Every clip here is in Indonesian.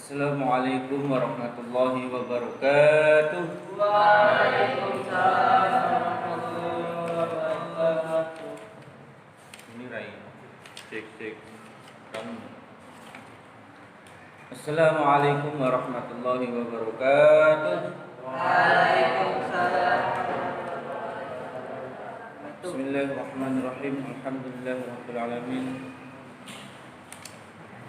Assalamualaikum warahmatullahi wabarakatuh. Waalaikumsalam warahmatullahi wabarakatuh. Ini Rai. Cek. Kamu. Assalamualaikum warahmatullahi wabarakatuh. Waalaikumsalam. Bismillahirrahmanirrahim. Alhamdulillahirabbil alamin.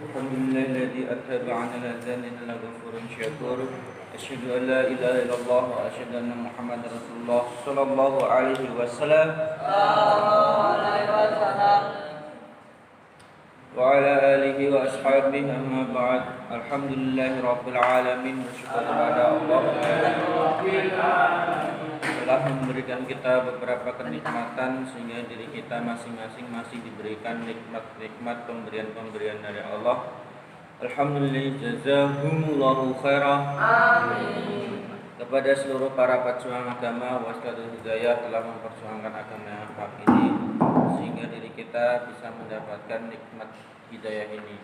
Alhamdulillahilladzi athaba 'ala al-ahzani innahu ghafurun syakur. Asyhadu an la ilaha illallah wa asyhadu anna Muhammadar Rasulullah sallallahu alaihi wasallam. Wa ala alihi wa ashabihi amma ba'd. Alhamdulillahirabbil alamin. Bersyukur kepada Allah telah memberikan kita beberapa kenikmatan sehingga diri kita masing-masing masih diberikan nikmat-nikmat pemberian-pemberian dari Allah. Alhamdulillah, jazahumullahu khairah. Amin. Kepada seluruh para pejuang agama Wasdatul Hidayah telah memperjuangkan agama yang hak ini sehingga diri kita bisa mendapatkan nikmat hidayah ini.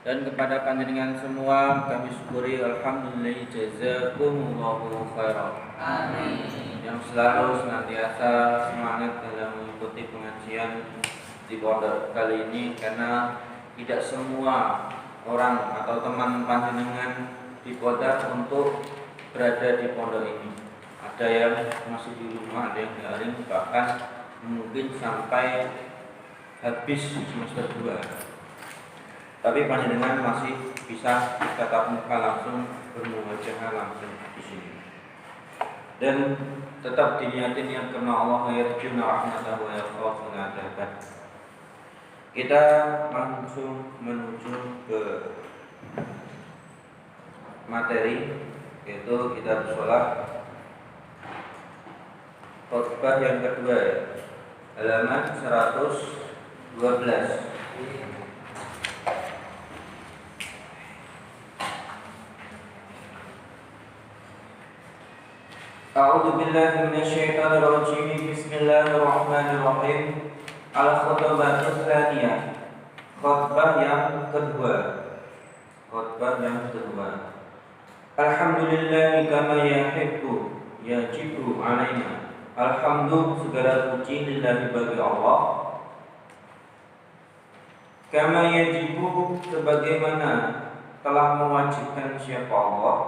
Dan kepada panjenengan semua kami syukuri, alhamdulillah, jazakumullahu khairan. Amin. Yang selalu senantiasa semangat dalam mengikuti pengajian di pondok kali ini, karena tidak semua orang atau teman panjenengan dikodar untuk berada di pondok ini. Ada yang masih di rumah, ada yang daring, bahkan mungkin sampai habis semester 2. Tapi panjenengan masih bisa tatap muka langsung, bermuajahah langsung di sini. Dan tetap diniatin yang karena Allah yarjuna rahmatahu wa yakhafuna adzabah. Kita langsung menuju ke materi, yaitu kitab sholat khutbah yang kedua, halaman 112. A'udzu billahi minasyaitonir rajim. Bismillahirrahmanirrahim. Al-khutbah tsaniyah. Khutbah yang kedua. Alhamdulillah kama yahibu yajibu alaina. Alhamdulillah, segala puji lillahi bagi Allah. Kama yajibu, sebagaimana telah mewajibkan siapa Allah,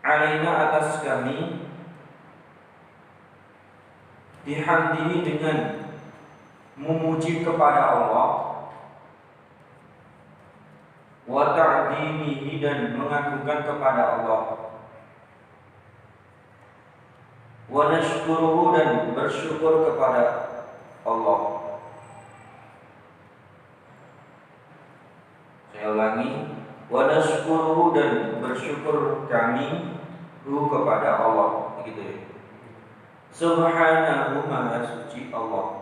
alaina, atas kami, dihamdihi, dengan memuji kepada Allah, wa ta'dimihi, dan mengagungkan kepada Allah, wa nashkuruhu, dan bersyukur kepada Allah. Saya ulangi, wa nashkuruhu, dan bersyukur kami kepada Allah, begitu ya. Subhanahu, maha suci Allah.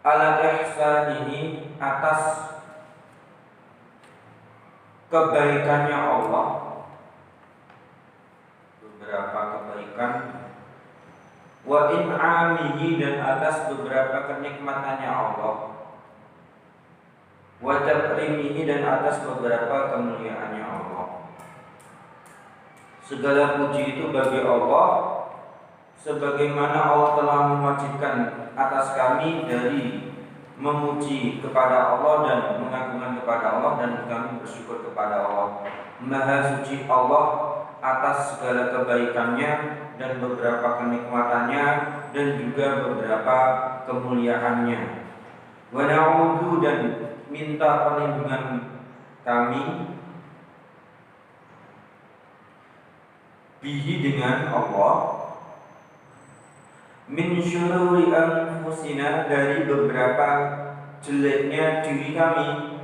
Ala ihsanihi, atas kebaikannya Allah, beberapa kebaikan. Wa in'amihi, dan atas beberapa kenikmatannya Allah. Wa takrimihi, dan atas beberapa kemuliaannya Allah. Segala puji itu bagi Allah, sebagaimana Allah telah mewajibkan atas kami dari memuji kepada Allah dan mengagungkan kepada Allah, dan kami bersyukur kepada Allah. Maha suci Allah atas segala kebaikannya dan beberapa kenikmatannya dan juga beberapa kemuliaannya. Wa na'udzu, dan minta perlindungan kami, bihi, dengan Allah, min syururi anfusina, dari beberapa jeleknya diri kami,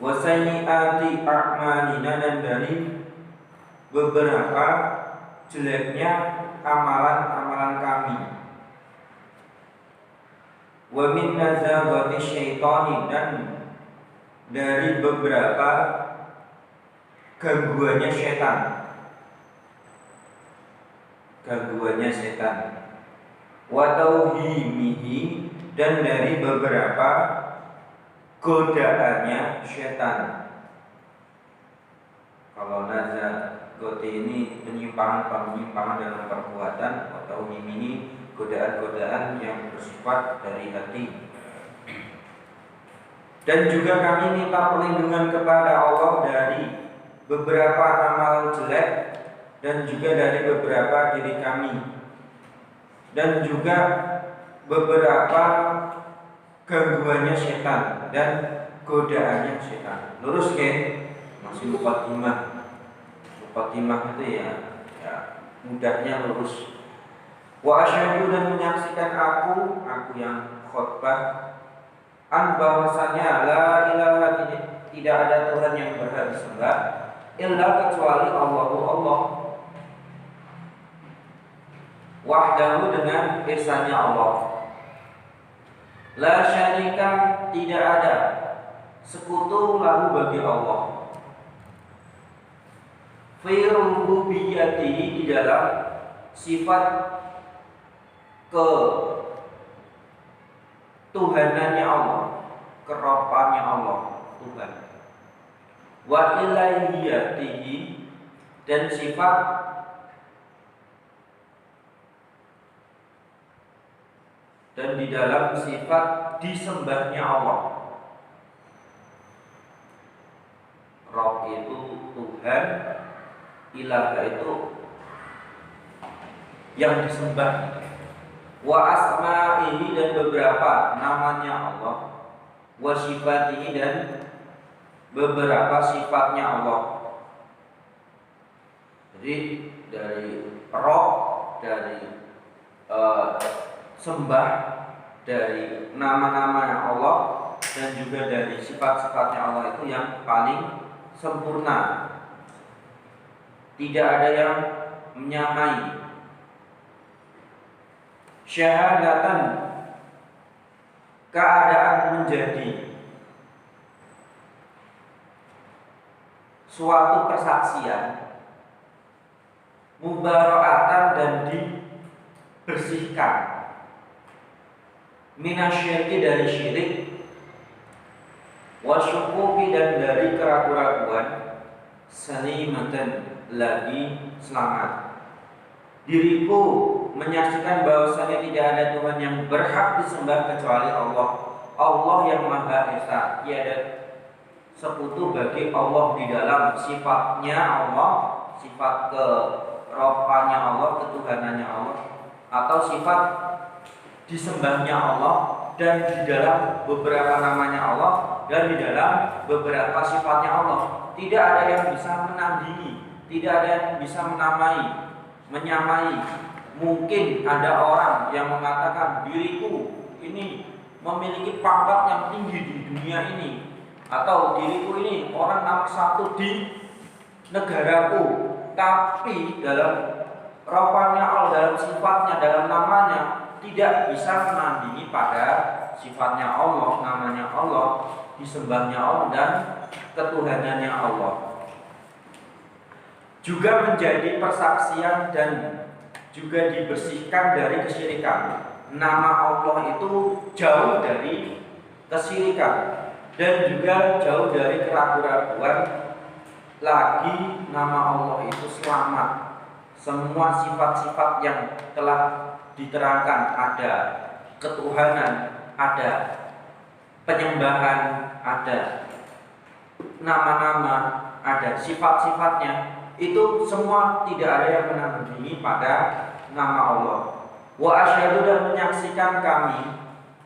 wa sayyiati a'malina, dan dari beberapa jeleknya amalan-amalan kami, wa min nazagati syaitani, dan dari beberapa gangguannya setan, wa tauhimihi, dan dari beberapa godaannya setan. Kalau nazagoti ini penyimpangan dalam perbuatan, atau ini godaan-godaan yang bersifat dari hati. Dan juga kami minta perlindungan kepada Allah dari beberapa amal jelek dan juga dari beberapa diri kami, dan juga beberapa gangguannya setan dan godaannya setan. Lurus ke? Masih mukadimah itu ya mudahnya lurus. Wa asyhadu, dan menyaksikan aku yang khotbah, an bahwasanya la ilaha illallah, tidak ada Tuhan yang berhak disembah illa kecuali Allah, wahdahu, dengan esanya Allah, la syarika, tidak ada sekutu lahu bagi Allah, fi rububiyyatihi, di dalam sifat ketuhanannya Allah, keropannya Allah, Tuhan. Wa ilaihiyatihi, dan sifat dan di dalam sifat disembahnya Allah. Rob itu Tuhan, ilah itu yang disembah. Wa asma'ihi, dan beberapa namanya Allah, wa sifatihi, dan beberapa sifatnya Allah. Jadi dari Rob, dari sembah, dari nama-nama Allah, dan juga dari sifat-sifatnya Allah itu yang paling sempurna. Tidak ada yang menyamai. Syahadatan, keadaan menjadi suatu persaksian, mubara'atan, dan dibersihkan, minasyirki, dari syirik, wasyukuki, dan dari keraguan-keraguan, salimatan, lagi selamat. Diriku menyaksikan bahwasanya tidak ada Tuhan yang berhak disembah kecuali Allah, Allah yang Maha Esa. Tiada sekutu bagi Allah di dalam sifatnya Allah, sifat keropannya Allah, ketuhanannya Allah, atau sifat disembahnya Allah, dan di dalam beberapa namanya Allah, dan di dalam beberapa sifatnya Allah. Tidak ada yang bisa menandingi, tidak ada yang bisa menyamai. Mungkin ada orang yang mengatakan diriku ini memiliki pangkat yang tinggi di dunia ini, atau diriku ini orang nomor satu di negaraku. Tapi dalam ropannya Allah, dalam sifatnya, dalam namanya, tidak bisa menandingi pada sifatnya Allah, namanya Allah, disembahnya Allah, dan ketuhanannya Allah. Juga menjadi persaksian dan juga dibersihkan dari kesyirikan. Nama Allah itu jauh dari kesyirikan dan juga jauh dari keraguan-keraguan. Lagi nama Allah itu selamat. Semua sifat-sifat yang telah diterangkan, ada ketuhanan, ada penyembahan, ada nama-nama, ada sifat-sifatnya, itu semua tidak ada yang menandingi pada nama Allah. Wa asyhadu, dan menyaksikan kami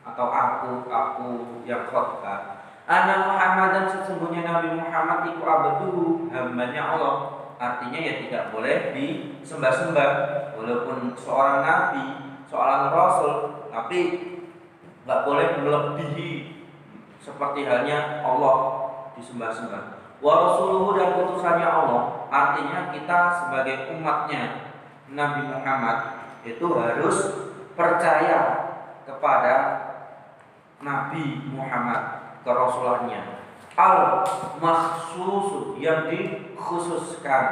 atau aku yang khotbah, anna Muhammadan, sesungguhnya Nabi Muhammad itu abduhu, hambanya Allah. Artinya ya tidak boleh disembah-sembah, walaupun seorang nabi, seorang rasul, tapi nggak boleh melebihi seperti halnya Allah disembah-sembah. Wa rasuluhu, dan utusannya Allah. Artinya kita sebagai umatnya Nabi Muhammad itu harus percaya kepada Nabi Muhammad, kerasulannya. Al-makhsus, yang dikhususkan,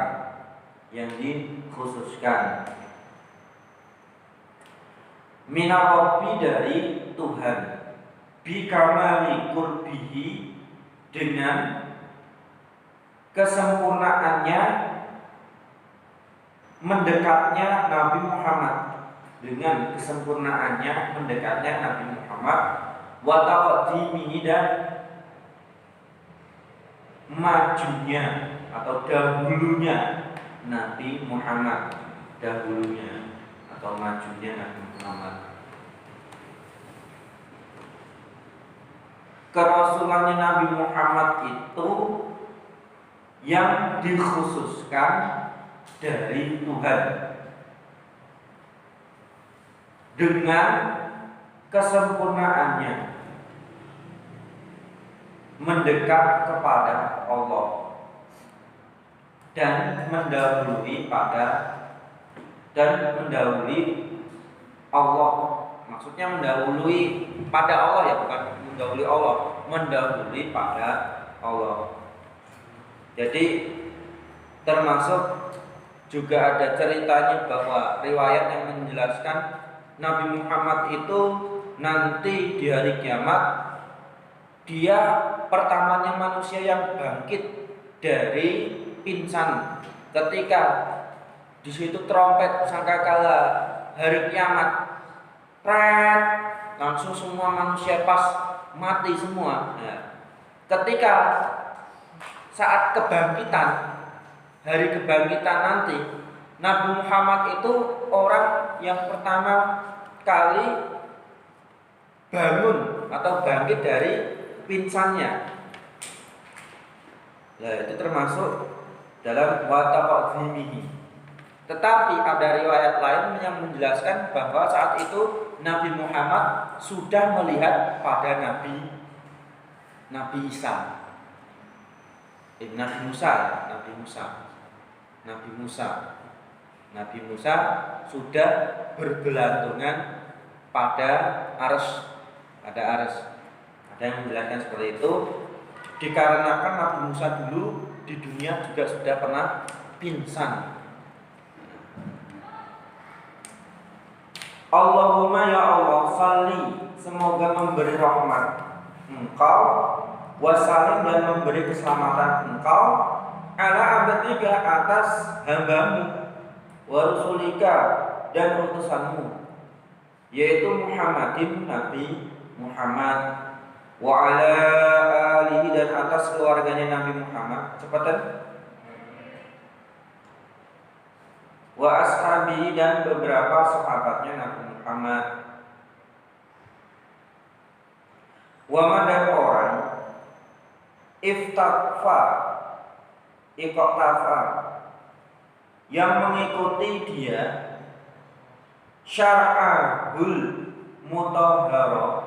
minarobi, dari Tuhan. bikamali qurbihi, dengan kesempurnaannya mendekatnya Nabi Muhammad, dengan kesempurnaannya mendekatnya Nabi Muhammad, wa taqdimihi, dan majunya atau dahulunya Nabi Muhammad, dahulunya atau majunya Nabi Muhammad. Kerasulannya Nabi Muhammad itu yang dikhususkan dari Tuhan dengan kesempurnaannya mendekat kepada Allah dan mendahului Allah. Maksudnya mendahului pada Allah, ya, bukan mendahului Allah, mendahului pada Allah. Jadi termasuk juga ada ceritanya bahwa riwayat yang menjelaskan Nabi Muhammad itu nanti di hari kiamat dia pertamanya manusia yang bangkit dari pingsan ketika di situ trompet sangkakala hari kiamat, langsung semua manusia pas mati semua. Nah, ketika saat kebangkitan, hari kebangkitan nanti, Nabi Muhammad itu orang yang pertama kali bangun atau bangkit dari pingsannya. Nah, itu termasuk dalam wataqadhimihi. Tetapi ada riwayat lain yang menjelaskan bahwa saat itu Nabi Muhammad sudah melihat pada Nabi Isa, Nabi Musa sudah bergelantungan pada arsy. Ada yang menjelaskan seperti itu, dikarenakan Nabi Musa dulu di dunia juga sudah pernah pingsan. Allahumma ya Allah, salli, semoga memberi rahmat Engkau, wasalim, dan memberi keselamatan Engkau, ala abadika, atas hambamu, wa rusulika, dan utusanmu, yaitu Muhammadin, Nabi Muhammad, wa ala alihi, dan atas keluarganya Nabi Muhammad, cepatan, wa ashabihi, dan beberapa sahabatnya Nabi Muhammad, wa man, dan orang iktafa yang mengikuti dia, syar'ahul mutahhara,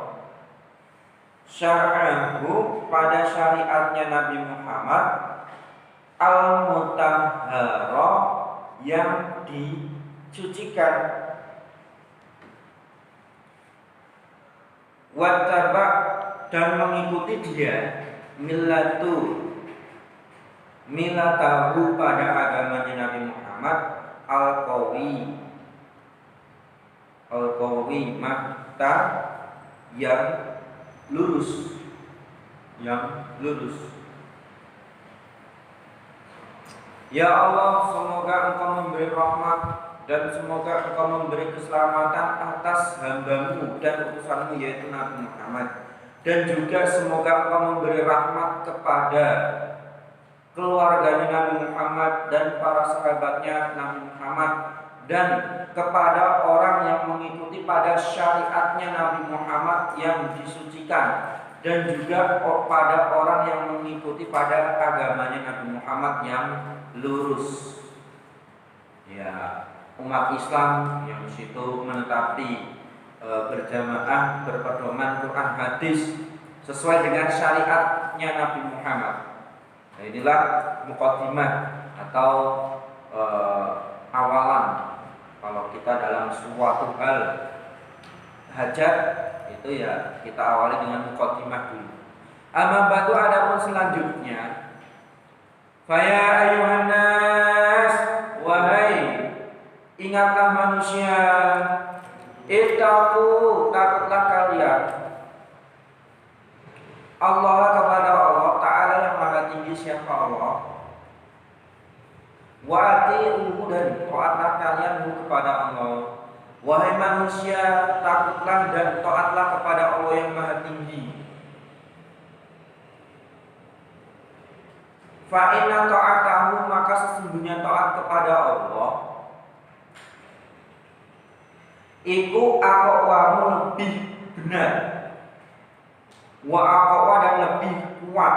syar'ahu, pada syariatnya Nabi Muhammad, al-mutahhara, yang disucikan, wattaba, dan mengikuti dia, milatahu, pada agamanya Nabi Muhammad, al-qawi, mata yang lurus. Ya Allah, semoga Engkau memberi rahmat dan semoga Engkau memberi keselamatan atas hambamu dan utusanmu, yaitu Nabi Muhammad, dan juga semoga Engkau memberi rahmat kepada keluarganya Nabi Muhammad dan para sahabatnya Nabi Muhammad, dan kepada orang yang mengikuti pada syariatnya Nabi Muhammad yang disucikan, dan juga pada orang yang mengikuti pada agamanya Nabi Muhammad yang lurus. Ya, umat Islam yang situ menetapi berjamaah, berpedoman Quran hadis sesuai dengan syariatnya Nabi Muhammad. Nah, inilah muqaddimah atau awalan kalau kita dalam suatu hal hajat itu, ya kita awali dengan muqaddimah dulu. Amma ba'du, adapun selanjutnya, faya ayuhan nas, wahai ingatlah manusia, ittaqu, takutlah kalian, Allah kepada Allah Ta'ala yang maha tinggi siapa Allah. Wa ati'uhu dan taatlah kalian kepada Allah. Wahai manusia, takutlah dan taatlah kepada Allah yang maha tinggi. Fa inna ta'atahu, maka sesungguhnya taat kepada Allah iku aqwamu lebih benar, wa aqwa dan lebih kuat,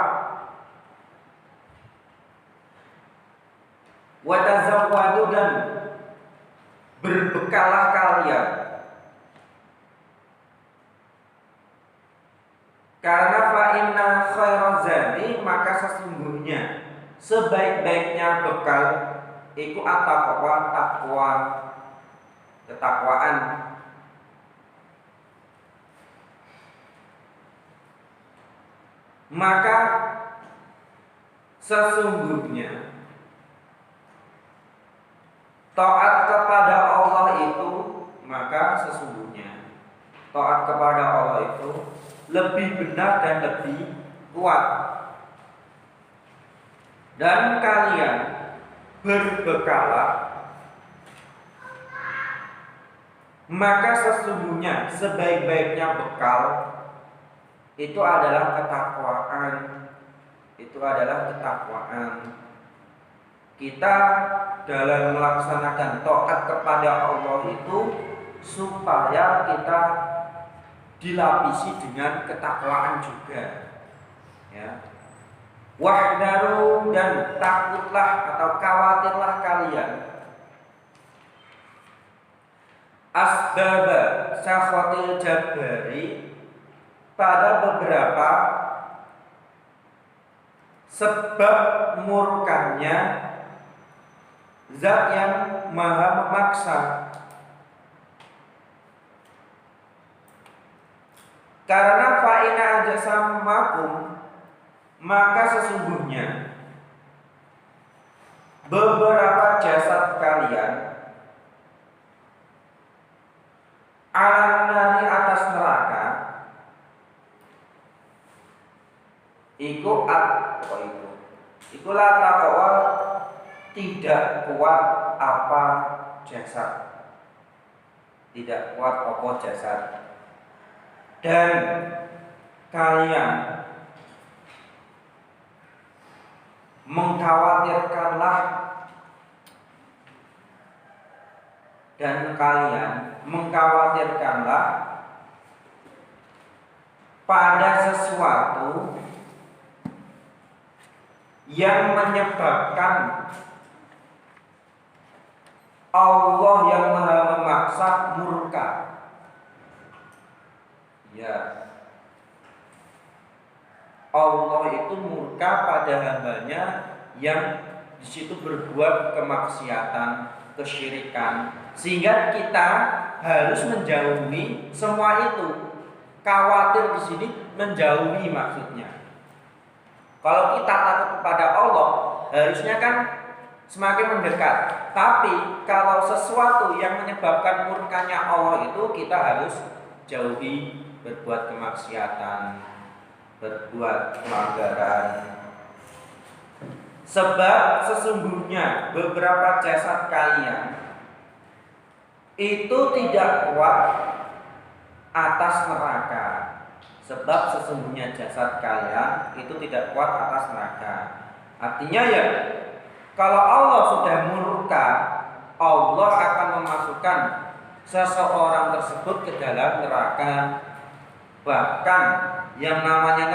wa tazawwadu dan berbekalah kalian, karena fa inna khairaz zadi, maka sesungguhnya sebaik-baiknya bekal iku at-taqwa, takwa, ketakwaan. Maka sesungguhnya taat kepada Allah itu, maka sesungguhnya taat kepada Allah itu lebih benar dan lebih kuat. Dan kalian berbekalah, maka sesungguhnya sebaik-baiknya bekal itu adalah ketakwaan. Itu adalah ketakwaan. Kita dalam melaksanakan taat kepada Allah itu supaya kita dilapisi dengan ketakwaan juga, ya. Wahdaru dan takutlah atau khawatirlah kalian asbaba sakhatil jabari, pada beberapa sebab murkanya zat yang maha memaksa. Karena fa'ina ajasamakum, maka sesungguhnya beberapa jasad kalian alan atas neraka ikulah takwa tidak kuat apa jasad, tidak kuat apa jasad. Dan kalian mengkhawatirkanlah pada sesuatu yang menyebabkan Allah yang maha memaksa murka. Ya, Allah itu murka pada hambanya yang di situ berbuat kemaksiatan, kesyirikan, sehingga kita harus menjauhi semua itu. Khawatir di sini menjauhi maksudnya. Kalau kita takut kepada Allah, harusnya kan semakin mendekat. Tapi kalau sesuatu yang menyebabkan murkanya Allah itu, kita harus jauhi, berbuat kemaksiatan, berbuat pelanggaran. Sebab sesungguhnya beberapa jasad kalian itu tidak kuat atas neraka. Sebab sesungguhnya jasad kalian itu tidak kuat atas neraka. Artinya ya, kalau Allah sudah murka, Allah akan memasukkan seseorang tersebut ke dalam neraka. Bahkan yang namanya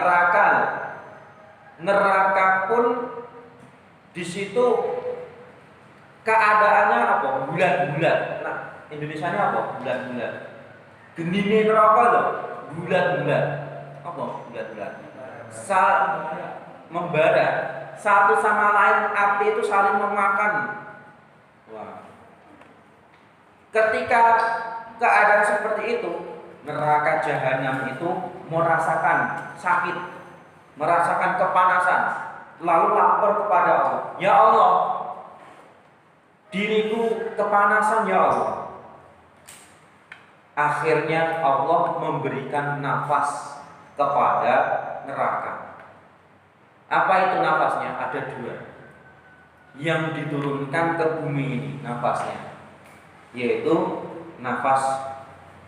neraka pun di situ keadaannya apa? Bulat-bulat. Nah, Indonesianya apa? Bulat-bulat. Genine neraka loh, bulat-bulat. Apa bulat-bulat? Membara. Satu sama lain api itu saling memakan. Wah. Ketika keadaan seperti itu, neraka jahanam itu merasakan sakit, merasakan kepanasan, lalu lapor kepada Allah. Ya Allah, diriku kepanasan ya Allah. Akhirnya Allah memberikan nafas kepada neraka. Apa itu nafasnya? Ada dua yang diturunkan ke bumi ini nafasnya, yaitu nafas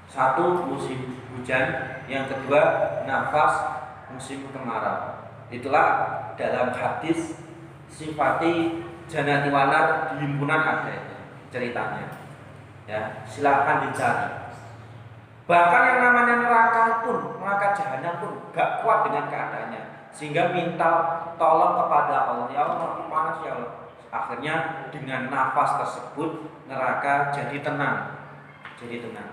satu musim hujan, yang kedua nafas musim kemarau. Itulah dalam hadis sifati janati wanar di himpunan ada itu ceritanya. Ya, silakan dicari. Bahkan yang namanya neraka pun, neraka jahanam pun gak kuat dengan keadaannya, sehingga minta tolong kepada Allah, ya Allah panas ya Allah. Akhirnya dengan nafas tersebut neraka jadi tenang, Nah,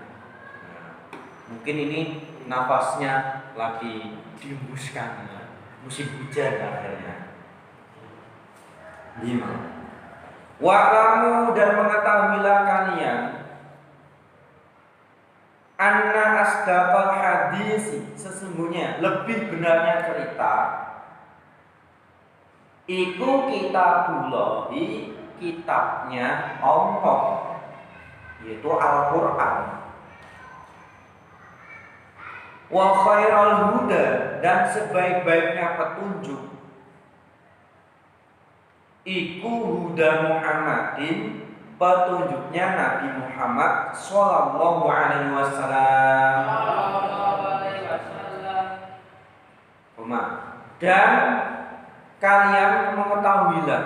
mungkin ini nafasnya lagi dihembuskan musim hujan akhirnya. Wa'lamu, dan mengetahuilah kalian, anna asdaqal hadis, sesungguhnya lebih benarnya cerita, iku kitabullahi, kitabnya Allah, yaitu Al-Quran. Wa khairal huda, dan sebaik-baiknya petunjuk, iku huda Muhammadin, petunjuknya Nabi Muhammad Sallallahu Alaihi Wasallam. Dan kalian mengetahuilah,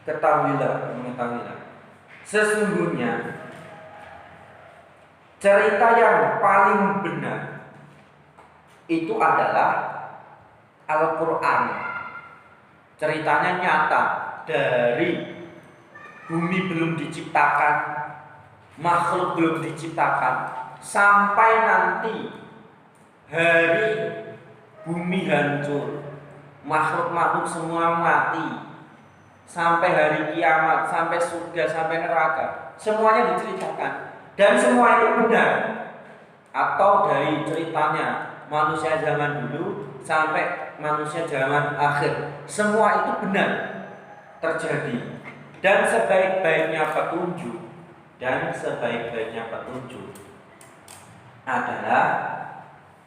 mengetahuilah, sesungguhnya cerita yang paling benar itu adalah Al-Quran. Ceritanya nyata, dari bumi belum diciptakan, makhluk belum diciptakan, sampai nanti hari bumi hancur, makhluk-makhluk semua mati, sampai hari kiamat, sampai surga, sampai neraka, semuanya diceritakan. Dan semua itu benar. Atau dari ceritanya manusia zaman dulu sampai manusia zaman akhir, semua itu benar terjadi. Dan sebaik-baiknya petunjuk adalah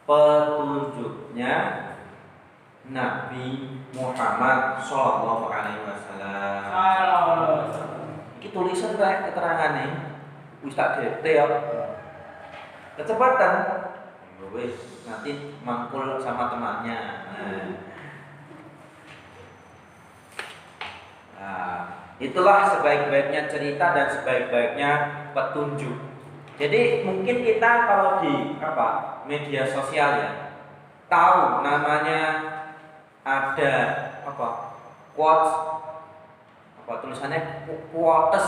petunjuknya Nabi Muhammad Sallallahu Alaihi Wasallam. Ini tulisan keterangannya Ustaz DT ya. Kecepatan, wis nanti mangkul sama temannya. Nah, itulah sebaik-baiknya cerita dan sebaik-baiknya petunjuk. Jadi mungkin kita kalau di media sosial ya, tahu namanya ada quotes, tulisannya quotes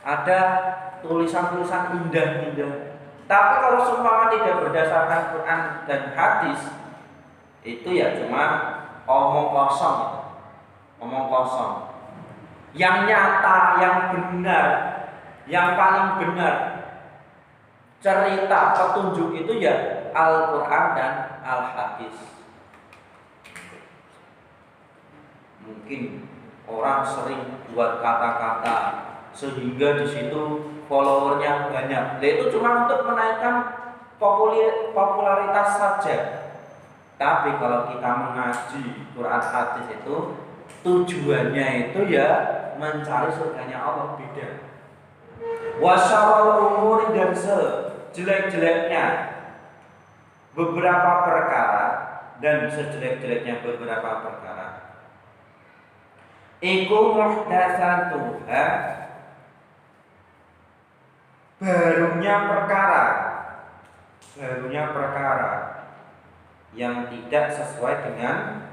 ada tulisan-tulisan indah-indah. Tapi kalau seumpama tidak berdasarkan Quran dan hadis, itu ya cuma omong kosong. Yang nyata, yang benar, yang paling benar cerita petunjuk itu ya Al-Quran dan Al-Hadis. Mungkin orang sering buat kata-kata sehingga di situ followernya banyak. Itu cuma untuk menaikkan popularitas saja. Tapi kalau kita mengaji Quran hadis itu tujuannya itu ya mencari surganya Allah, beda. Wasyarul umuri, dan sejelek-jeleknya beberapa perkara dan sejelek-jeleknya beberapa perkara, iku muhdatsatuha, barunya perkara yang tidak sesuai dengan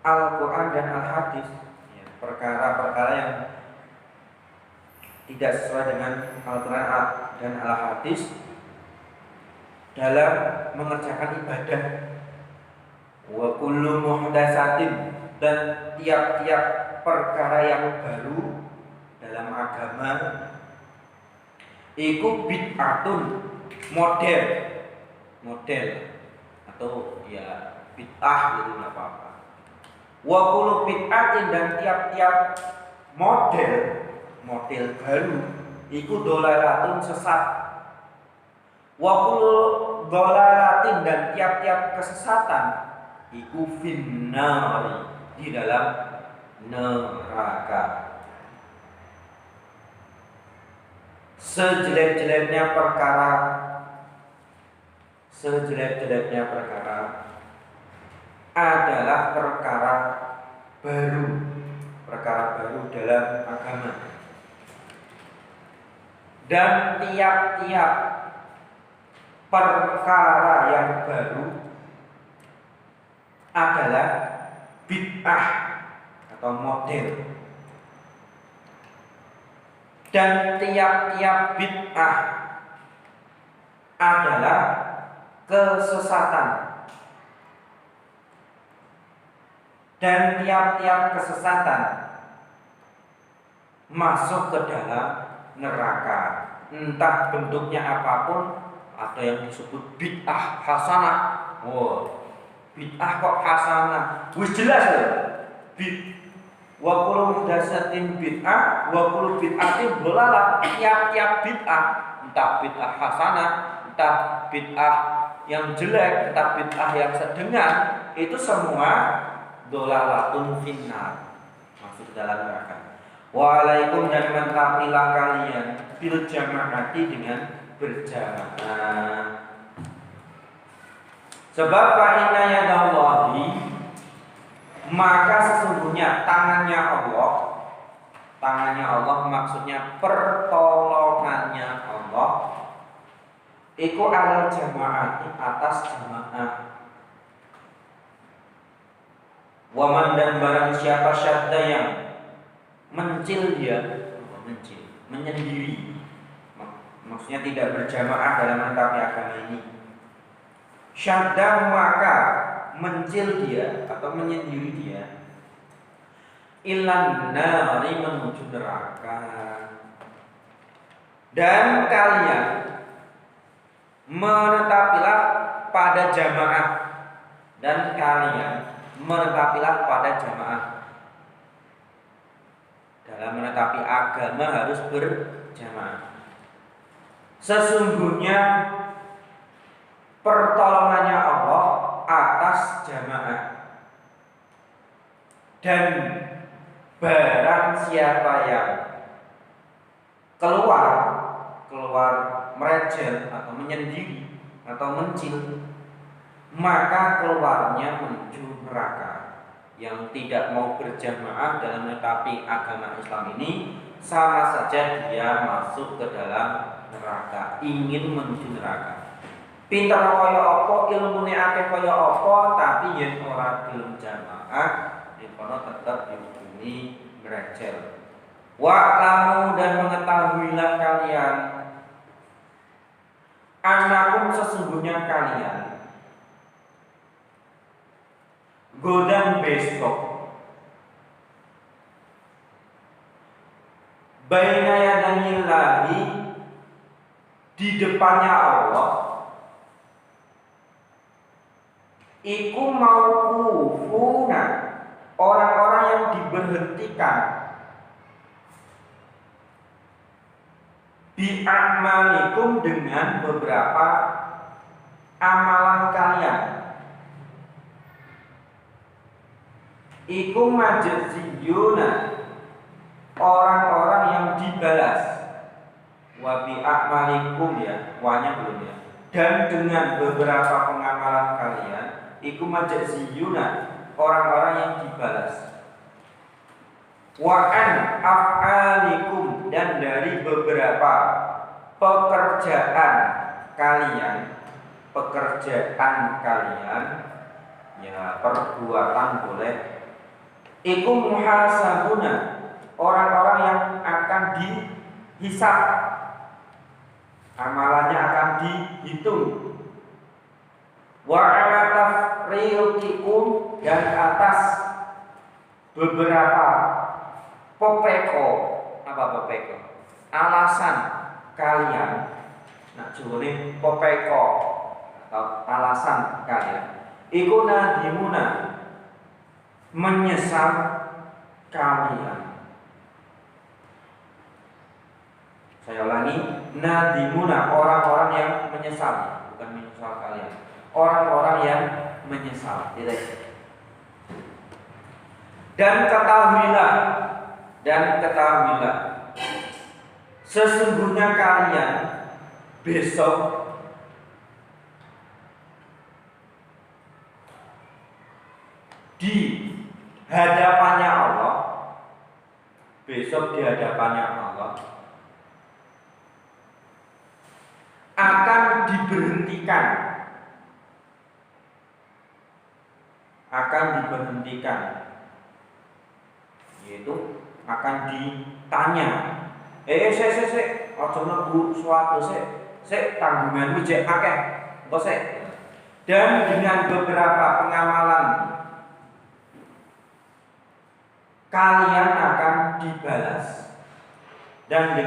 Al-Quran dan Al-Hadis, ya, perkara-perkara yang tidak sesuai dengan Al-Quran dan Al-Hadis dalam mengerjakan ibadah. Wa kullu muhdatsatin, dan tiap-tiap perkara yang baru dalam agama, iku bid'atun, model atau ya bid'ah, itu enggak apa-apa. Wa kullu bid'atin, dan tiap-tiap model baru iku dolalatun sesat. Wa kullu dolalatin dan tiap-tiap kesesatan iku finnari di dalam neraka. Sejelek-jeleknya perkara adalah perkara baru dalam agama. Dan tiap-tiap perkara yang baru adalah bid'ah atau model. Dan tiap-tiap bid'ah adalah kesesatan. Dan tiap-tiap kesesatan masuk ke dalam neraka. Entah bentuknya apapun, ada yang disebut bid'ah hasanah. Bid'ah kok hasanah? Wis jelas ya. Wa kullu muhdatsatin bid'ah wa kullu bid'atin dhalalah. Tiap-tiap bid'ah, entah bid'ah hasanah, entah bid'ah yang jelek, entah bid'ah yang sedengan, itu semua dhalalatun finnar, masuk dalam neraka. Waalaikum dan mentapilah kalian bil jamaati dengan berjamaah. Sebab fa inna yadallahi, maka sesungguhnya tangannya Allah maksudnya pertolongannya Allah iku alal jamaati atas jamaah. Waman dan barang siapa syadda yang mencil menyendiri, maksudnya tidak berjamaah dalam menetapi agama ini. Syadda maka mencil dia atau menyendiri dia, ilan nari menuju neraka. Dan kalian menetapilah pada jamaah, dan kalian menetapilah pada jamaah. Dalam menetapi agama harus berjamaah. Sesungguhnya pertolongannya Allah atas jamaah. Dan barang siapa yang keluar merejel atau menyendiri atau mencil, maka keluarnya menuju neraka. Yang tidak mau berjamaah dalam menetapi agama Islam ini sama saja dia masuk ke dalam neraka, ingin menuju neraka. Pinter kaya apa, ilmune akeh kaya apa, tapi yen ora gelem jamaah, dikono tetap dihukumi merejel. Wa'lamu dan mengetahuilah kalian, anakum sesungguhnya kalian, godan besok baina yadanillahi, di depannya Allah, iku mauqufuna, orang-orang yang diberhentikan, bi'amalikum, dengan beberapa amalan kalian. Iku majziyuna, orang-orang yang dibalas. Wa bi'amalikum, ya, wanya belum ya. Dan dengan beberapa pengamalan kalian, iku majziyuna, orang-orang yang dibalas. Wa an af'alikum, dan dari beberapa pekerjaan kalian, ya perbuatan boleh. Iku muhasabuna, orang-orang yang akan dihisab, amalannya akan dihitung. Wa ala tafriqikum, dan atas beberapa popeko, apa popeko? Alasan kalian, nak judulnya popeko atau alasan kalian. Iku nadimuna, menyesal kalian. Saya ulangi, nadimuna, orang-orang yang menyesal, bukan menyesal kalian. Orang-orang yang menyesal. Dan ketahuilah, sesungguhnya kalian besok di hadapannya Allah, akan diberhentikan, yaitu akan ditanya. Ojo mlebu suatu tanggungan wijek akeh. Engko dan dengan beberapa pengamalan kalian akan dibalas. Dan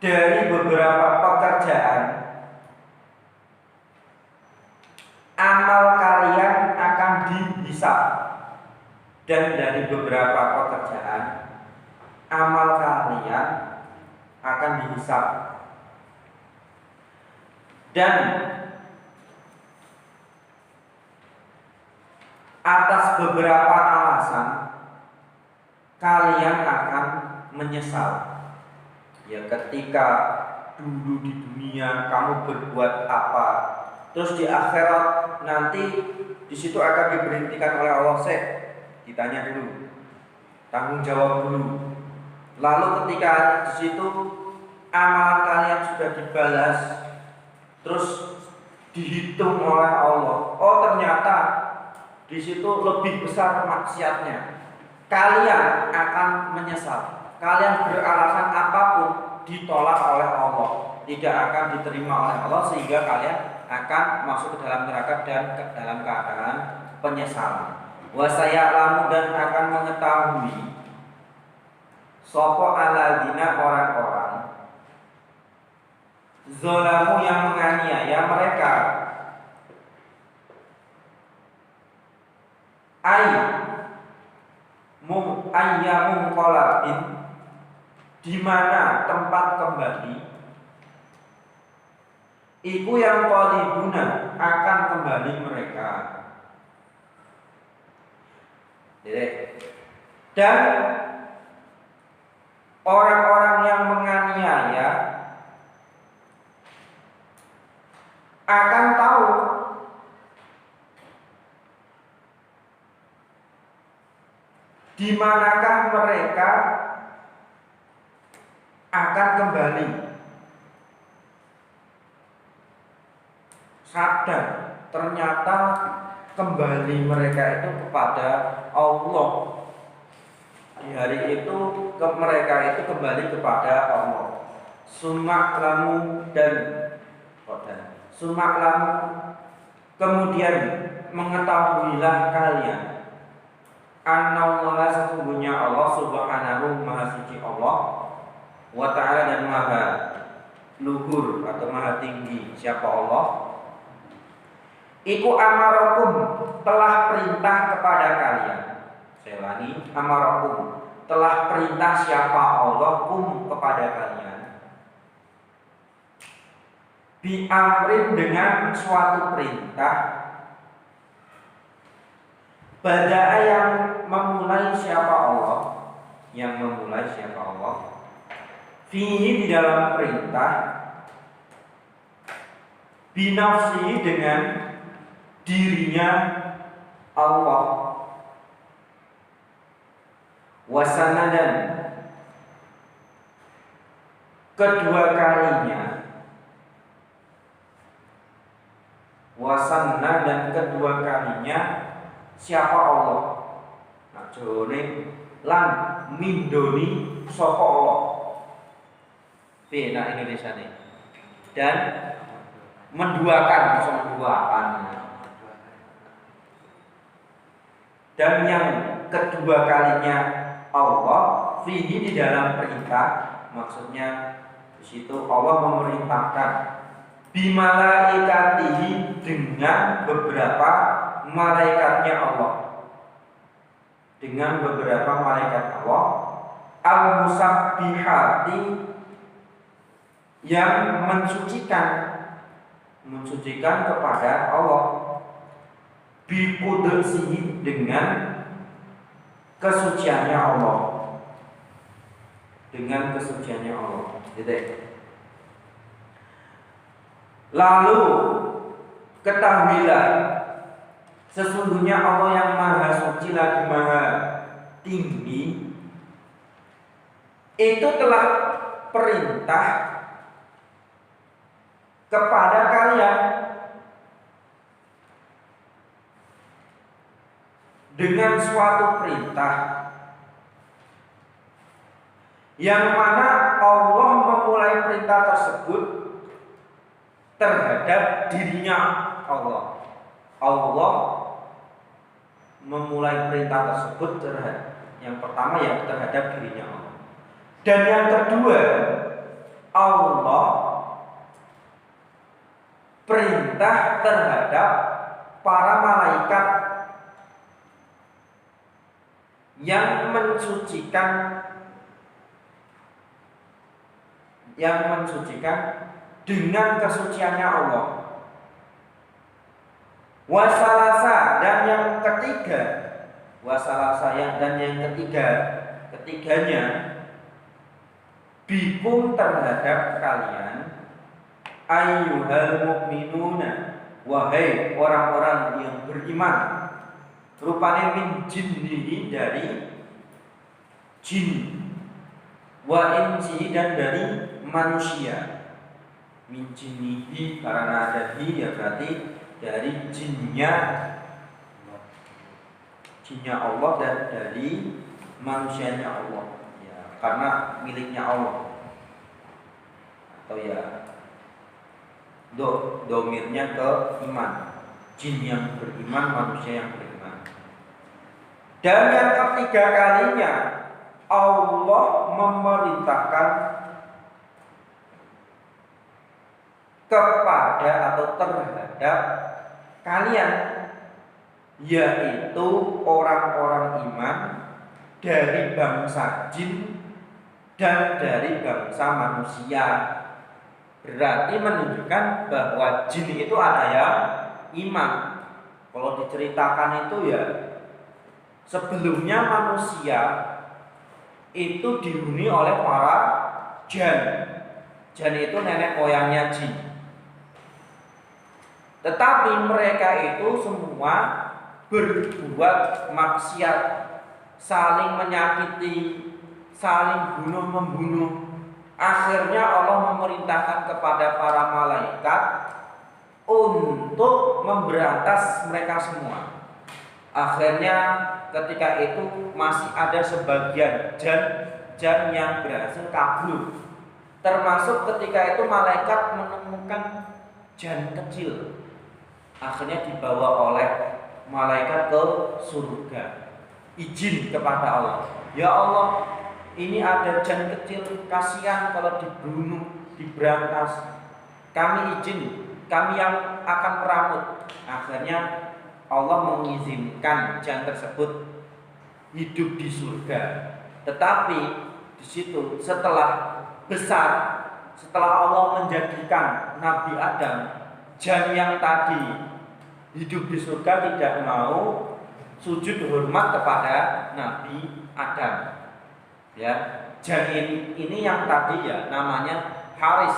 dari beberapa pekerjaan amal kalian akan dihisab. Dan atas beberapa alasan kalian akan menyesal. Ya, ketika dulu di dunia kamu berbuat apa, terus di akhirat nanti di situ akan diberhentikan oleh Allah. Ditanya dulu, tanggung jawab dulu. Lalu ketika di situ amalan kalian sudah dibalas, terus dihitung oleh Allah. Oh, ternyata di situ lebih besar maksiatnya. Kalian akan menyesal. Kalian beralasan apapun ditolak oleh Allah, tidak akan diterima oleh Allah, sehingga kalian akan masuk ke dalam neraka dan dalam keadaan penyesalan. Wasaya'lamu, dan akan mengetahui sapa alladzina, orang-orang zalamu, yang menganiaya mereka, ayyamun qalabin, di mana tempat kembali, iku yang qalibuna, akan kembali mereka. Dan orang-orang yang menganiaya akan tahu di manakah mereka akan kembali. Sadar ternyata kembali mereka itu kepada Allah. Di hari itu mereka itu kembali kepada Allah. Sumaklamu, kemudian mengetahuilah kalian, annallaha, sesungguhnya Allah subhanahu, maha suci Allah, wa ta'ala, dan maha luhur atau maha tinggi siapa Allah, iku amarakum, telah perintah kepada kalian. Saya ulangi, amarakum, telah perintah siapa Allah kum, kepada kalian, bi amrin, dengan suatu perintah, bada'a, yang memulai siapa Allah, fihi, di dalam perintah, binafsihi, dengan dirinya Allah, wasanadan, kedua kalinya, wasanna, dan kedua kalinya siapa Allah, najone lan mindoni sapa Allah. Nah, Indonesia nih. Dan menduakan. Dan yang kedua kalinya Allah, fihi, di dalam perintah, maksudnya di situ Allah memerintahkan, bimalaikatihi, dengan beberapa malaikatnya Allah, dengan beberapa malaikat Allah al-musabbihati, yang mensucikan kepada Allah, biqudusihi, dengan kesuciannya Allah, dengan kesuciannya Allah. Lalu ketahuilah, sesungguhnya Allah yang maha suci lagi maha tinggi itu telah perintah kepada kalian dengan suatu perintah yang mana Allah memulai perintah tersebut terhadap dirinya Allah. Allah memulai perintah tersebut terhadap, yang pertama ya terhadap dirinya Allah. Dan yang kedua, Allah perintah terhadap para malaikat yang mensucikan dengan kesuciannya Allah. Wasalasa, dan yang ketiga, ketiganya bikum, terhadap kalian, ayyuhal mu'minuna, wahai orang-orang yang beriman, rupanya min jinnihi, dari jin, wa insi, dan dari manusia. Min jinnihi, karena ada hi ya berarti dari jinnya Allah dan dari manusianya Allah ya, karena miliknya Allah, atau ya domirnya ke iman, jin yang beriman, manusia yang beriman. Dan yang ketiga kalinya Allah memerintahkan kepada atau terhadap kalian, yaitu orang-orang iman dari bangsa jin dan dari bangsa manusia. Berarti menunjukkan bahwa jin itu ada yang iman. Kalau diceritakan itu ya, sebelumnya manusia itu dihuni oleh para jan. Jan itu nenek moyangnya jin. Tetapi mereka itu semua berbuat maksiat, saling menyakiti, saling bunuh-membunuh. Akhirnya Allah memerintahkan kepada para malaikat untuk memberantas mereka semua. Akhirnya ketika itu masih ada sebagian jan yang berhasil kabur. Termasuk ketika itu malaikat menemukan jan kecil. Akhirnya dibawa oleh malaikat ke surga. Izin kepada Allah, ya Allah, ini ada jan kecil, kasihan kalau dibunuh, diberantas. Kami izin, kami yang akan meramut. Akhirnya Allah mengizinkan jan tersebut hidup di surga. Tetapi di situ setelah besar, setelah Allah menjadikan Nabi Adam, jan yang tadi hidup di surga tidak mau sujud hormat kepada Nabi Adam. Ya, jan ini yang tadi ya namanya Haris,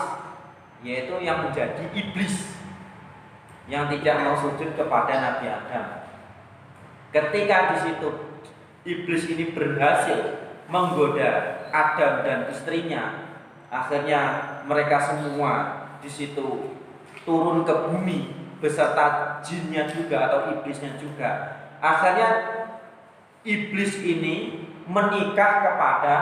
yaitu yang menjadi iblis yang tidak mau sujud kepada Nabi Adam. Ketika di situ iblis ini berhasil menggoda Adam dan istrinya, akhirnya mereka semua di situ turun ke bumi beserta jinnya juga atau iblisnya juga. Akhirnya iblis ini menikah kepada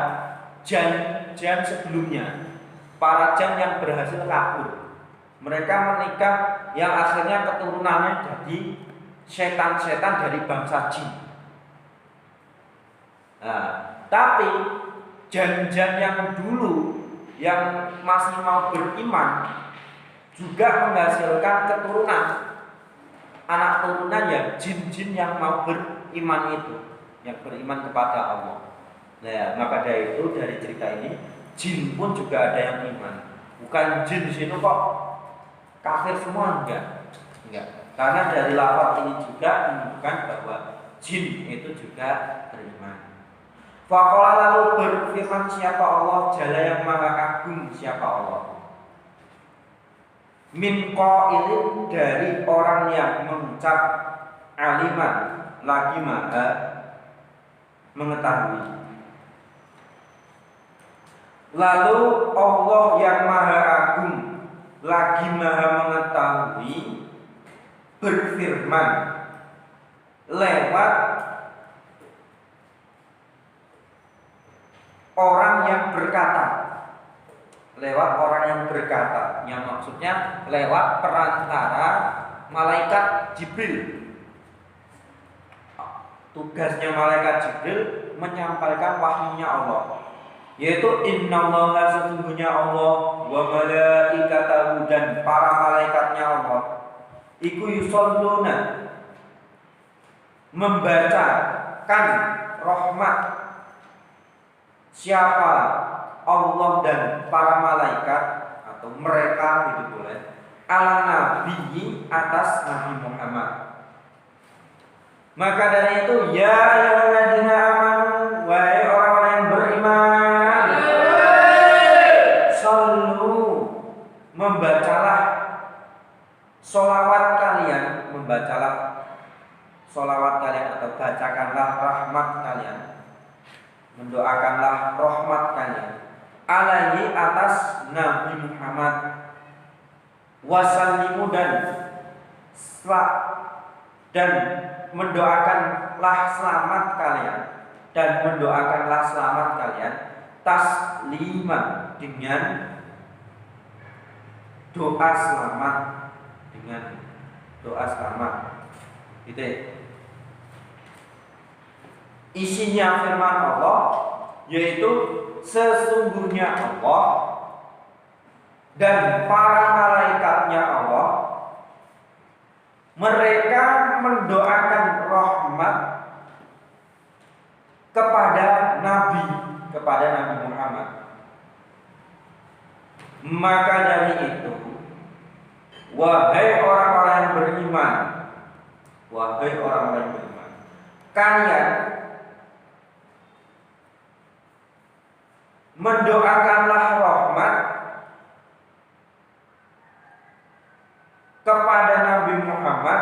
jan-jan sebelumnya, para jan yang berhasil kabur. Mereka menikah yang akhirnya keturunannya jadi setan-setan dari bangsa jin. Nah, tapi jan-jan yang dulu yang masih mau beriman juga menghasilkan keturunan. anak turunan ya jin-jin yang mau beriman itu, yang beriman kepada Allah. Nah, maka dari itu dari cerita ini jin pun juga ada yang iman. Bukan jin di situ kok kafir semua, enggak. Karena dari lafaz ini juga menunjukkan bahwa jin itu juga beriman. Faqala lalu berfirman siapa Allah Jalla yang Maha Agung, siapa Allah? Min qailin, dari orang yang mengucap, aliman, lagi Maha mengetahui. Lalu Allah yang Maha Agung lagi Maha mengetahui berfirman lewat orang yang berkata, yang maksudnya lewat perantara malaikat Jibril. Tugasnya malaikat Jibril menyampaikan wahyunya Allah, yaitu innallaha, sesungguhnya Allah, wa malaikatahu, dan para malaikatnya Allah, iku yusholluna, membacakan rahmat, siapa Allah dan para malaikat atau mereka itu boleh, ala nabi, atas Nabi Muhammad. Maka dari itu ya ayyuhalladzina amanu, wahai orang-orang yang beriman, sallu, membacalah solawat kalian, atau bacakanlah rahmat kalian, mendoakanlah rahmat kalian, alaihi, atas Nabi Muhammad, wasallimu, dan mendoakanlah selamat kalian, tasliman, dengan doa selamat, gitu ya. Isinya firman Allah, yaitu sesungguhnya Allah dan para malaikatnya Allah, mereka mendoakan rahmat kepada Nabi Muhammad. Maka dari itu, wahai orang-orang yang beriman, kalian mendoakanlah rahmat kepada Nabi Muhammad,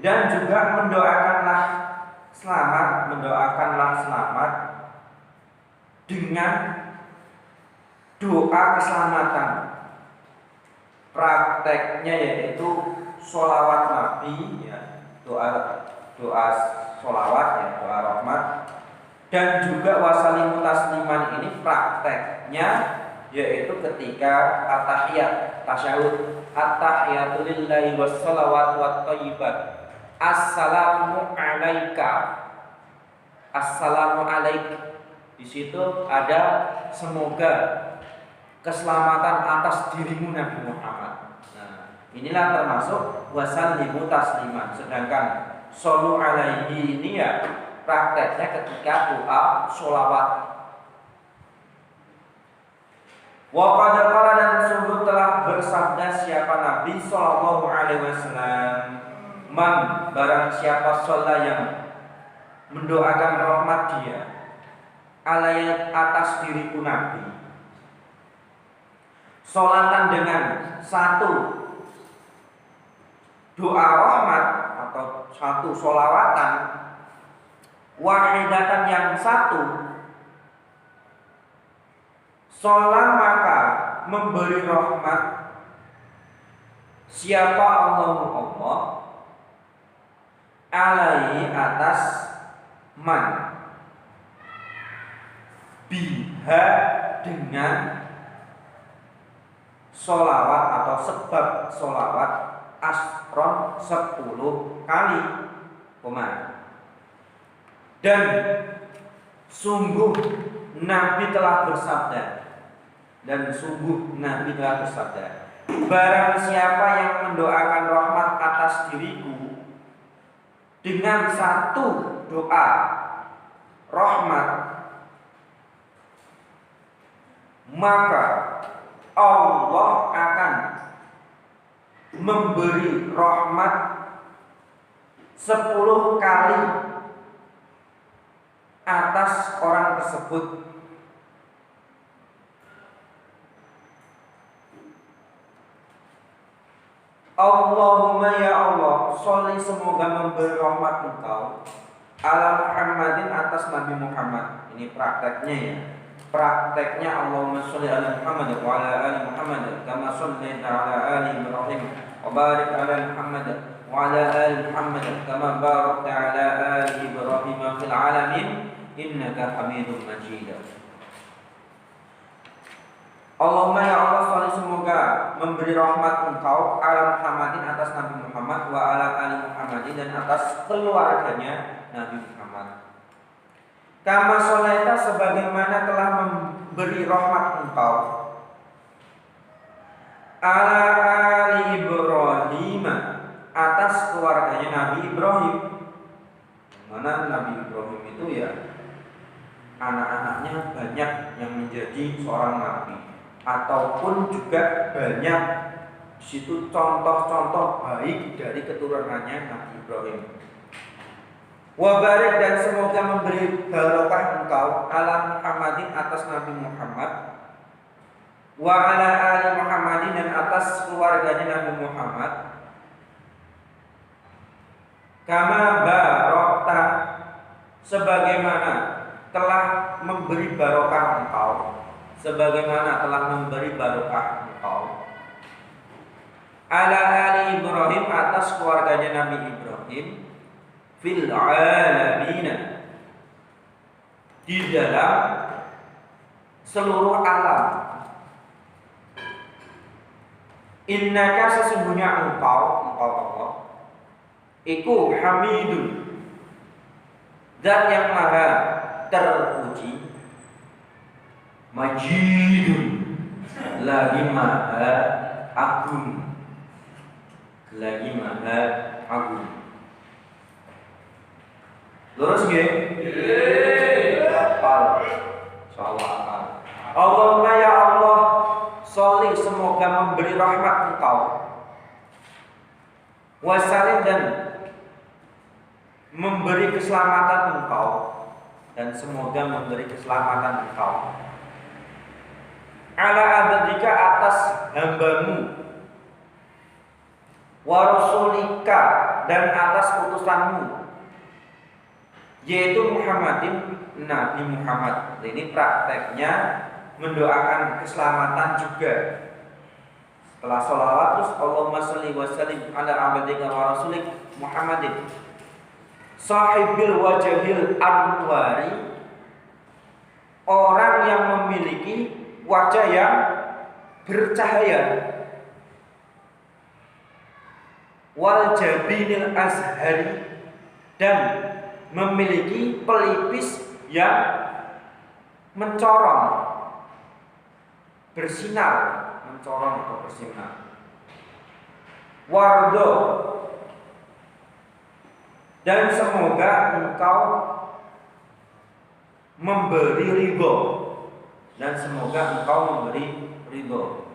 dan juga mendoakanlah selamat dengan doa keselamatan. Prakteknya yaitu sholawat Nabi, ya, doa sholawat, ya, doa rahmat, dan juga wasalimu tasliman. Ini prakteknya yaitu ketika at-tahiyat, tasyahud, at-tahiyatu lillahi wassalawatu wattayyibat, assalamu alaika, assalamu alaik. Di situ ada semoga keselamatan atas dirimu Nabi Muhammad. Nah, inilah termasuk wasallimu tasliman. Sedangkan shollu alaihi ini ya prakteknya ketika doa sholawat. Wa qad qala, dan sungguh telah bersabda siapa Nabi sallallahu alaihi wasallam, man, barang siapa sholat yang mendoakan rahmat dia alayat, atas diriku Nabi, sholatan dengan satu doa rahmat atau satu sholawatan, wahidatan yang satu, sholat maka memberi rahmat siapa Allah alaihi, atas man, biha, dengan sholawat atau sebab sholawat, asron, 10 kali, dan sungguh Nabi telah bersabda, barang siapa yang mendoakan rahmat atas diriku dengan satu doa rahmat, maka Allah akan memberi rahmat 10 kali atas orang tersebut. Allahumma ya Allah, sholli semoga memberi rahmat Engkau ala Muhammadin atas Nabi Muhammad. Ini prakteknya ya. Prakteknya Allahumma sholli ala Muhammad wa ala ali Muhammad kama shallaita ala ali Ibrahim wa barik ala Muhammad wa ala ali Muhammad kama barakta ala ali Ibrahim fil alamin innaka Hamidum Majid. Allahumma ya Allah, sholli semoga memberi rahmat Engkau ala Muhammadin atas Nabi Muhammad wa ala ali Muhammadin dan atas keluarganya Nabi Muhammad. Kama sholaita sebagaimana telah memberi rahmat Engkau ala ali Ibrahim atas keluarganya Nabi Ibrahim. Mana Nabi Ibrahim itu ya anak-anaknya banyak yang menjadi seorang nabi, ataupun juga banyak di situ contoh-contoh baik dari keturunannya Nabi Ibrahim. Wa barik dan semoga memberi barokah Engkau ala Muhammadin atas Nabi Muhammad wa ala ali Muhammadin dan atas keluarganya Nabi Muhammad kama barokta sebagaimana telah memberi barokah Engkau, sebagaimana telah memberi barokah Engkau ala ali Ibrahim atas keluarganya Nabi Ibrahim fil alamin di dalam seluruh alam. Innaka sesungguhnya engkau Allah iku hamidun, zat yang maha terpuji, majidun, lagi maha agung, lagi maha agung. Lurus nggih? Hafal. Insyaallah hafal. Allahumma ya Allah, sholli semoga memberi rahmat Engkau. Wasalim dan memberi keselamatan Engkau, dan semoga memberi keselamatan Engkau ala abdika atas hambamu, wa rasulika dan atas utusanmu, yaitu Muhammadin Nabi Muhammad. Ini prakteknya mendoakan keselamatan juga. Setelah sholawat terus Allahumma sholli wa sallim ala abdika wa rasulik Muhammadin sahibil wajhil anwari, orang yang memiliki wajah yang bercahaya, wal jabinil azhari dan memiliki pelipis yang mencorong, bersinar, mencorong atau bersinar. Wardo dan semoga Engkau memberi ridho, dan semoga Engkau memberi ridho.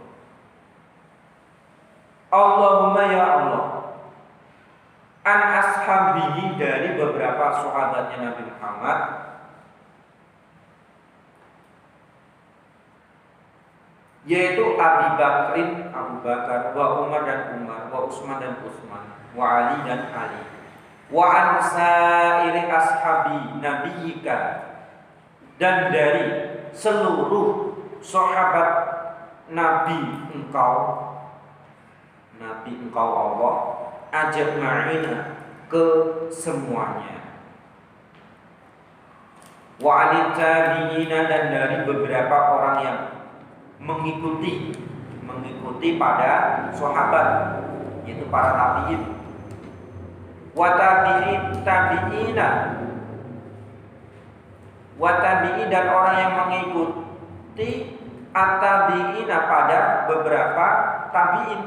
Allahumma ya Allah, an ashabihi dari beberapa sahabatnya Nabi Muhammad, yaitu Abu Bakar, wa Umar dan Umar, wa Utsman dan Utsman, wa Ali dan Ali, wa an sairi ashabi nabiyika dan dari seluruh sahabat Nabi Engkau Allah ajma'ina ke semuanya, wa anit tabi'ina dan dari beberapa orang yang mengikuti pada sahabat, yaitu para tabi'in, wa tabi'ina dan orang yang mengikuti at-tabi'ina pada beberapa tabiin.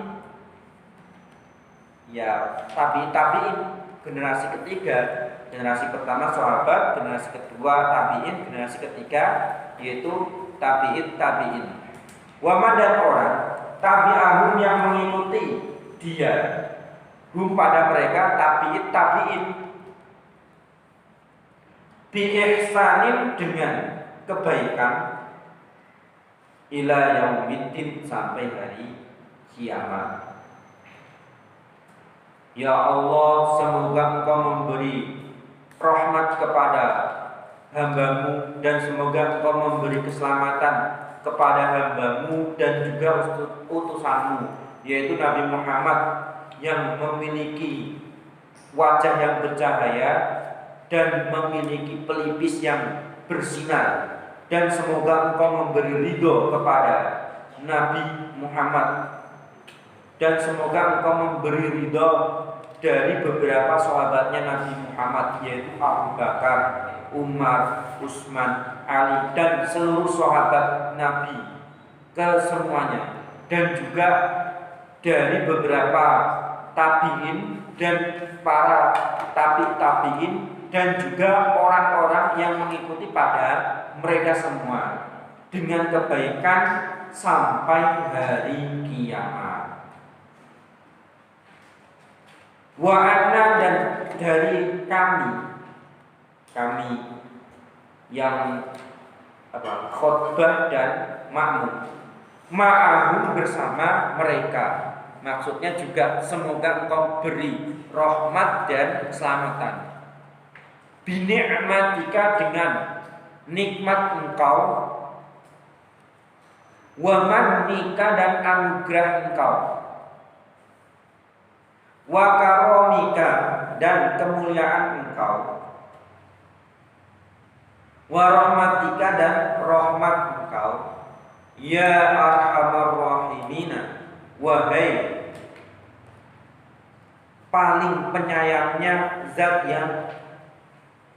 Ya, tabiin generasi ketiga, generasi pertama sahabat, generasi kedua tabiin, generasi ketiga yaitu tabiin. Waman dan orang tabi'ahum yang mengikuti dia, hum pada mereka tabiin bi ihsanin dengan kebaikan ila yaumiddin sampai hari kiamat. Ya Allah, semoga Engkau memberi rahmat kepada hamba-Mu dan semoga Engkau memberi keselamatan kepada hamba-Mu dan juga utusan-Mu, yaitu Nabi Muhammad yang memiliki wajah yang bercahaya dan memiliki pelipis yang bersinar, dan semoga Engkau memberi ridho kepada Nabi Muhammad dan semoga Engkau memberi ridho dari beberapa sahabatnya Nabi Muhammad, yaitu Abu Bakar, Umar, Utsman, Ali dan seluruh sahabat Nabi kesemuanya, dan juga dari beberapa tabiin dan para tabiin dan juga orang-orang yang mengikuti pada mereka semua dengan kebaikan sampai hari kiamat. Wa anna dan dari kami yang khutbah dan makmum ma'ahum bersama mereka. Maksudnya juga semoga Engkau beri rahmat dan keselamatan. Bini'matika dengan nikmat Engkau, wa mannika dan anugerah Engkau, wa karomika dan kemuliaan Engkau, wa rahmatika dan rahmat Engkau, ya arhamar rahimina, wahai paling penyayangnya zat yang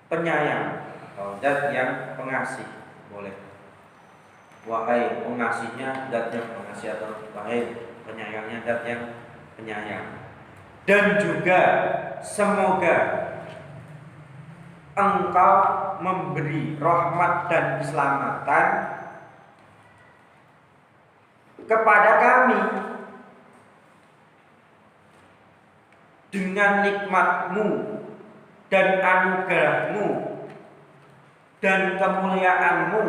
penyayang atau zat yang pengasih, boleh. Wahai pengasihnya zat yang pengasih atau wahai penyayangnya zat yang penyayang. Dan juga semoga Engkau memberi rahmat dan keselamatan kepada kami dengan nikmat-Mu dan anugerah-Mu dan kemuliaan-Mu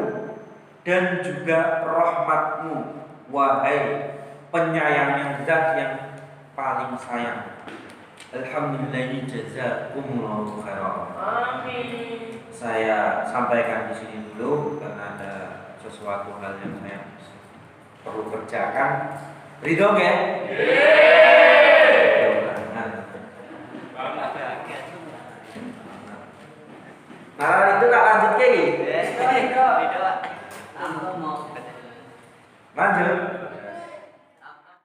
dan juga rahmat-Mu, wahai penyayang zat yang paling sayang. Alhamdulillah, jazakumullahu khairan. Amin. Saya sampaikan di sini dulu karena ada sesuatu hal yang saya perlu kerjakan. Ridho nggih? Nah, itu tak lanjut lagi. Ridho. Aku mau Lanjut.